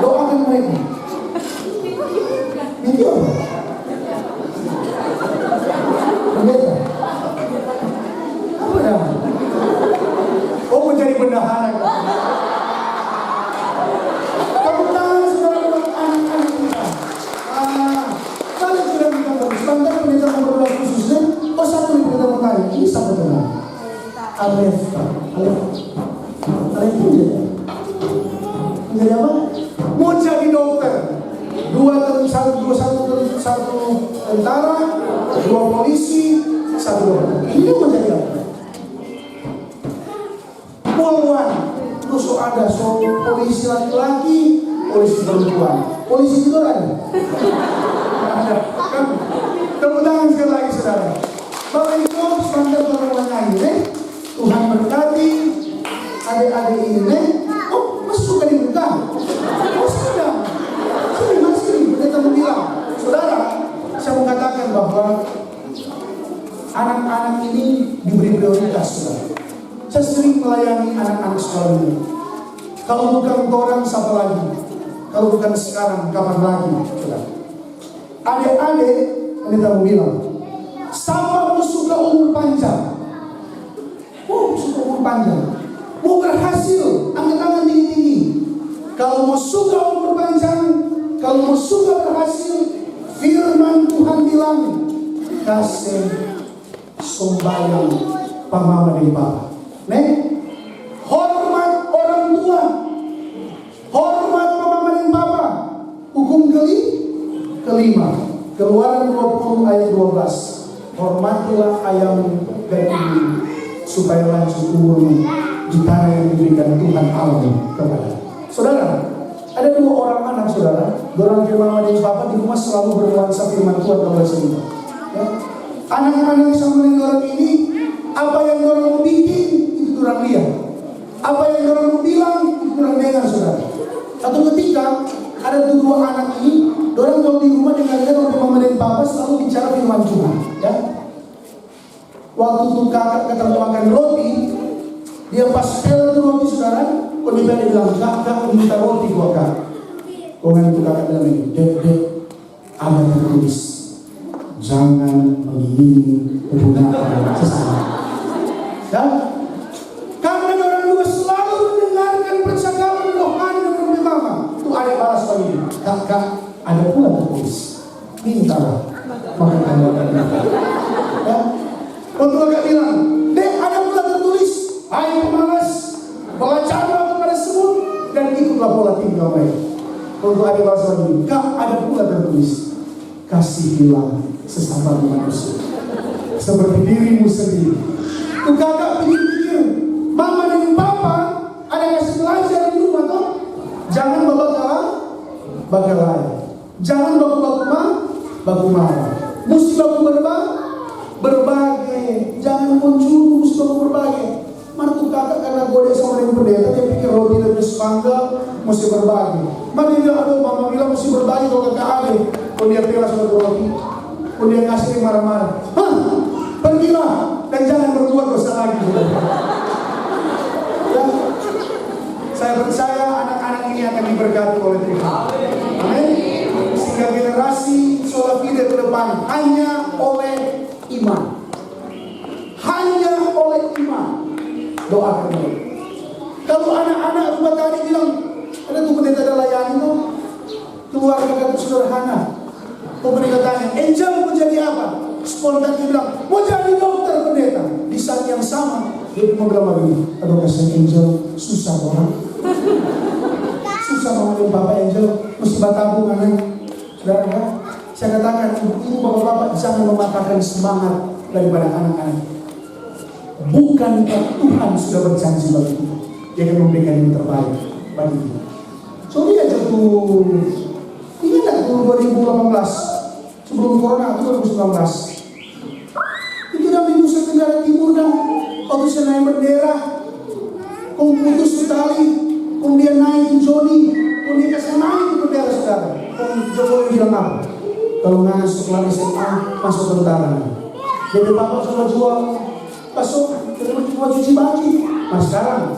Doakan mereka. Ini apa? Pendeta. Oh, menjadi bendahara. Tepuk tangan saudara buat anak-anak kita. Kalian sudah kita bagus. Bangga pendeta berdoa khususnya. Oh, satu yang pendeta bertanya. Ini siapa dengar? Alefta. Alefta menjadi apa? Mau jadi dokter. 1 tentara, 2 polisi, 1 dokter. Ini mau jadi apa? Polwan, terus ada polisi laki-laki, polisi perempuan, polisi itu ada. Tepuk tangan sekali lagi saudara. Bapak Ibu sebentar berdoa ini, Tuhan berkati adik-adik ini. Oh, masuk ke dibuka. Oh, sudah. Masih pendeta bilang, saudara, saya mau katakan bahwa anak-anak ini diberi prioritas, saudara. Saya sering melayani anak-anak sekolah ini. Kalau bukan orang, siapa lagi? Kalau bukan sekarang, kapan lagi? Adik-adik, pendeta mau bilang, siapa mau suka umur panjang? Oh, suka umur panjang. Mau berhasil, angkat tangan tinggi-tinggi. Kalau mau suka umur panjang, kalau mau suka berhasil, firman Tuhan bilang, kasih sembahyang pamama dari Bapa. Hormat orang tua, hormat mama dan papa. Hukum kelima, Keluaran 20 ayat 12. Hormatilah ayahmu dan ibumu supaya lanjut umurmu di tanah yang diberikan Tuhan Allah kepada. Saudara, ada 2 orang anak saudara, dorang ke mama dan papa di rumah selalu bernuansa firman Tuhan kepada saudara. Ya. Anak-anak sama dengan orang ini, apa yang orang mau bikin itu orang lihat. Apa yang orang mau bilang itu orang dengar saudara. Satu ketika ada 2 anak ini, orang kalau di rumah dengar-dengar oleh mama dan papa selalu bicara firman Tuhan. Ya. Waktu itu kakak ketemu makan roti, dia pas pel itu roti saudara, dia bilang, kak minta roti gua kak. Orang itu kakak bilang ini, dek, ada tertulis, jangan mengiringi kegunaan sesama. Ya, karena orang 2 selalu mendengarkan percakapan rohani dan pertama, itu ada balas lagi, kak, ada pula tertulis, minta maka anda akan minta. Ya, untuk agak bilang, dek ada pula tertulis, hai pemalas, bawa cakap kepada semut dan ikutlah pola tinggal mereka. Untuk ada bahasa lagi, kak ada pula tertulis, kasihilah sesama manusia seperti dirimu sendiri. Tuh kakak pikir-pikir, mama dan papa ada kasih belajar di rumah toh. Jangan bawa lain. Jangan baku marah. Mesti baku berbagai. Jangan muncul mesti baku berbagai. Mantu kakak karena godek sama dengan pendeta, dia pikir roti lebih semangga, mesti berbagi. Mana dia bilang, aduh mama bilang mesti berbagi kalau kakak ada. Kalau dia pilih sama roti, kalau dia kasih marah-marah. Hah, pergilah dan jangan berbuat dosa lagi. Ya. Saya percaya anak-anak ini akan diberkati oleh Tuhan. Amin. Sehingga generasi Sola Fide ke depan hanya oleh iman. Hanya oleh iman. Doakan mereka. Kalau anak-anak rumah tadi bilang, ada tuh pendeta ada layani tuh, keluarga kata sederhana. Kau mereka tanya, Angel mau jadi apa? Spontan dia bilang, mau jadi dokter pendeta. Di saat yang sama, dia mau bilang begini, aduh kasihan Angel, susah orang. Susah mengandung Bapak Angel, mesti tabung anak. Saudara, saya katakan, ibu bapak-bapak jangan mematahkan semangat daripada anak-anak. Bukankah Tuhan sudah berjanji bagi kita, Dia akan memberikan yang terbaik bagi kita. So dia jatuh, ingat tak 2018 sebelum Corona itu 2019 itu dari Nusa Tenggara Timur dan waktu saya naik bendera, kau putus tali, kemudian naik Joni, kemudian kasih naik bendera saudara. Jokowi bilang apa? Kalau nggak sekolah SMA masuk tentara. Jadi bapak sudah jual. Masuk, kita cuma cuci baju. Nah sekarang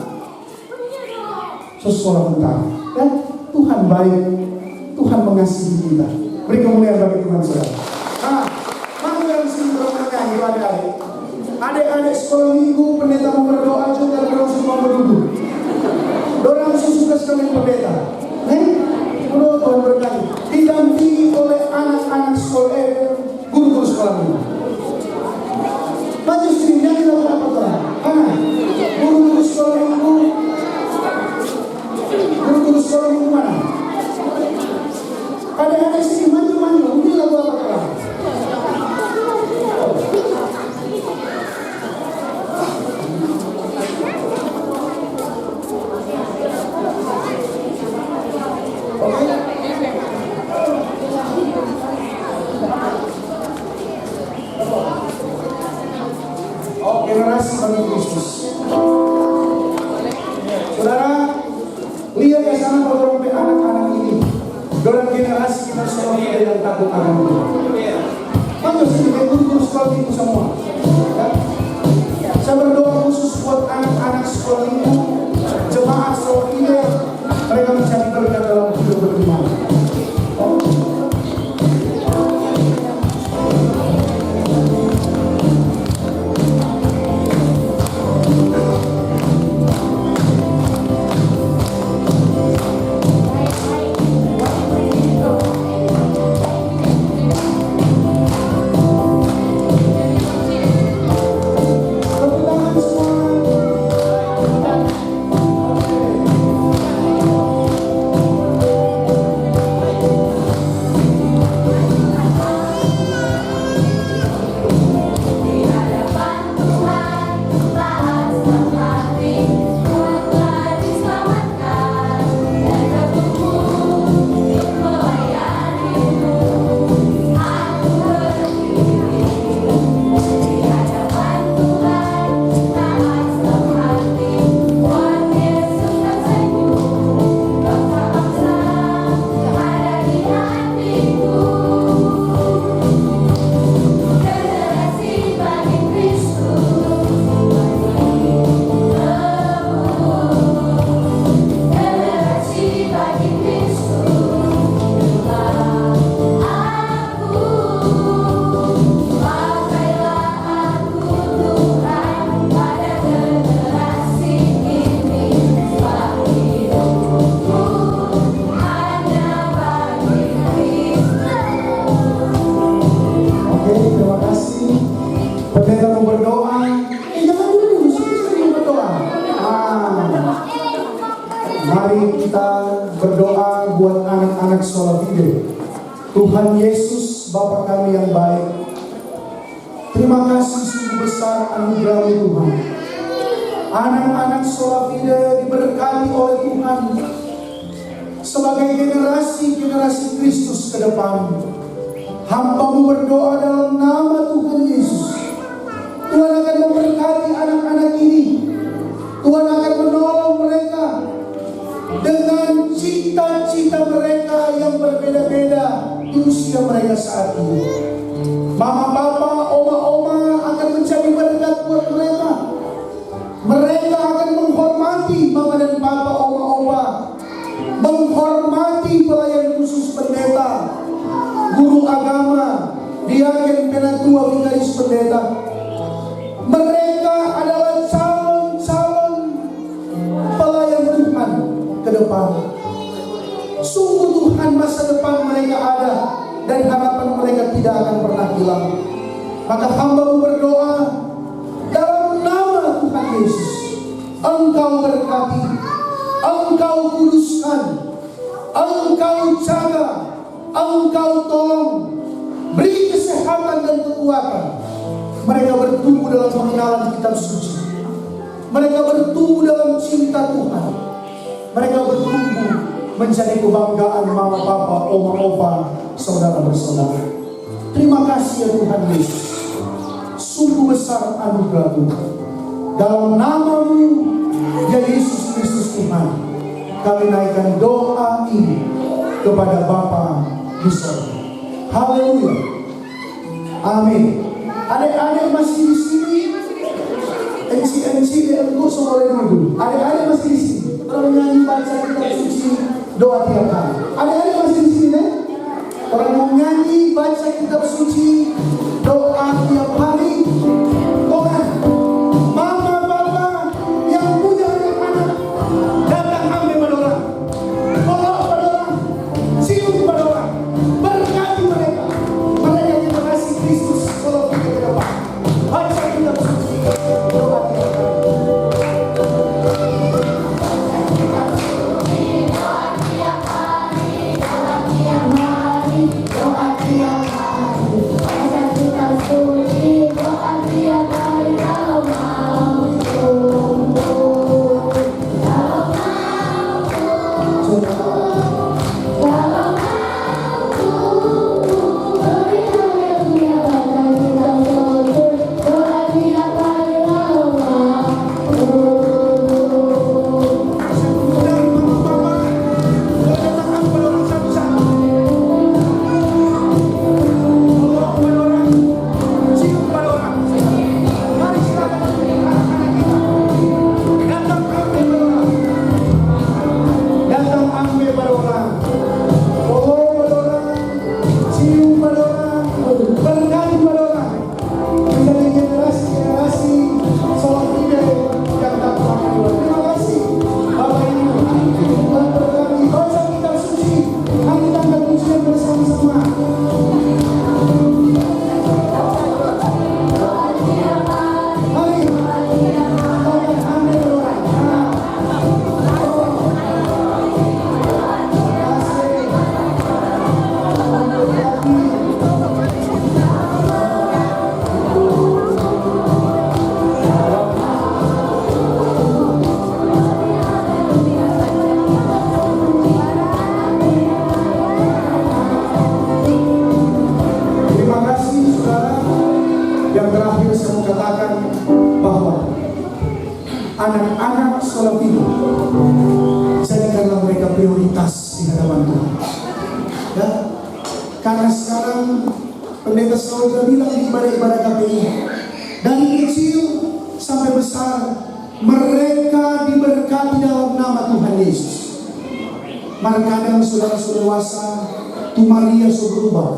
sekolah tentara. Ya, Tuhan baik, Tuhan mengasihi kita. Beri kemuliaan bagi Tuhan saudara. Nah, mana yang sindrom menyanyi adik-adik? Adik-adik sekolah minggu pendeta mau berdoa juga dan orang semua berduduk. Dorang suka sekali pendeta. Menurut Tuhan berkati, didampingi oleh anak-anak sekolah, guru-guru sekolah minggu. Maju sini, yang kita berapa Tuhan? Mana? Guru-guru sekolah minggu. Guru-guru sekolah minggu mana? Ada sini, maju. Ini lagu apa Tuhan? Generasi bagi Kristus. Saudara, lihat ke sana kalau anak-anak ini. Dalam generasi kita semua yang takut akan Tuhan. Maka sini guru-guru sekolah itu semua. Ya. Saya berdoa khusus buat anak-anak sekolah itu, jemaat sekolah ini, mereka mencari berkat dalam hidup beriman. Tuhan Yesus Bapa kami yang baik, terima kasih sungguh besar anugerah Tuhan. Anak-anak Sola Fide diberkati oleh Tuhan sebagai generasi-generasi Kristus ke depan. Hamba-Mu berdoa dalam nama Tuhan Yesus. Tuhan akan memberkati anak-anak ini. Tuhan akan menolong mereka dengan cita-cita mereka yang berbeda-beda di usia mereka saat ini. Mama, Papa, Oma akan menjadi berkat buat mereka. Mereka akan menghormati Mama dan Papa, Oma, menghormati pelayan khusus pendeta, guru agama, diaken, penatua, vikaris pendeta. Mereka adalah calon-calon pelayan Tuhan ke depan. Sungguh Tuhan, masa depan mereka ada dan harapan mereka tidak akan pernah hilang. Maka hamba-Mu berdoa dalam nama Tuhan Yesus, Engkau berkati, Engkau kuduskan, Engkau jaga, Engkau tolong, beri kesehatan dan kekuatan. Mereka bertumbuh dalam pengenalan kitab suci. Mereka bertumbuh dalam cinta Tuhan. Mereka bertumbuh menjadi kebanggaan mama, papa, oma, opa, saudara bersaudara. Terima kasih ya Tuhan Yesus. Sungguh besar anugerah Tuhan. Dalam nama-Mu ya Yesus Kristus Tuhan, kami naikkan doa ini kepada Bapa di surga. Haleluya. Amin. Adik-adik masih di sini? MC aku boleh dulu. Adik-adik masih di sini? Orang nyanyi baca kitab suci doa tiap hari. Adik-adik masih di sini? Orang mau nyanyi baca kitab suci doa tiap hari. Tuhan, mama, papa yang punya anak-anak, datang ambil pada orang, bawa pada orang, cium pada orang, berkati mereka. Mereka terima kasih Kristus. Kalau kita ke depan baca kitab suci doa tiap hari. Anak-anak Sola Fide, jadikanlah mereka prioritas di hadapan Tuhan. Ya, karena sekarang pendeta selalu bilang di ibadah-ibadah KPI, dari kecil sampai besar mereka diberkati dalam nama Tuhan Yesus. Kadang saudara-saudara dewasa, tu Maria sudah berubah.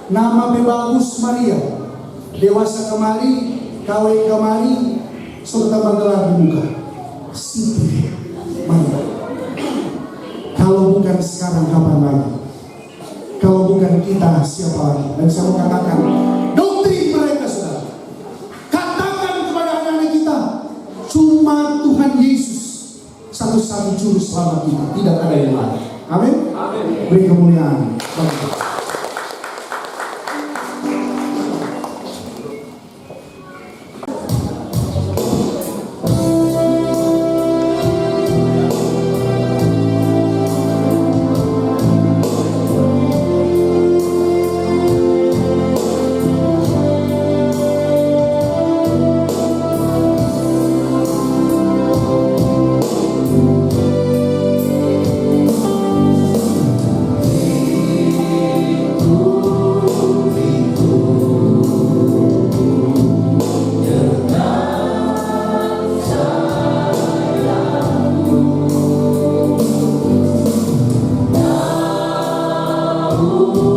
Nama bagus Maria, dewasa kemari, kawin kemari, serta bergelar di muka Siti Maria. Kalau bukan sekarang kapan lagi? Kalau bukan kita siapa lagi? Dan saya mau katakan doktrin mereka saudara, katakan kepada anak-anak kita, cuma Tuhan Yesus satu-satu juru selamat kita, tidak ada yang lain. Amin. Beri kemuliaan. Oh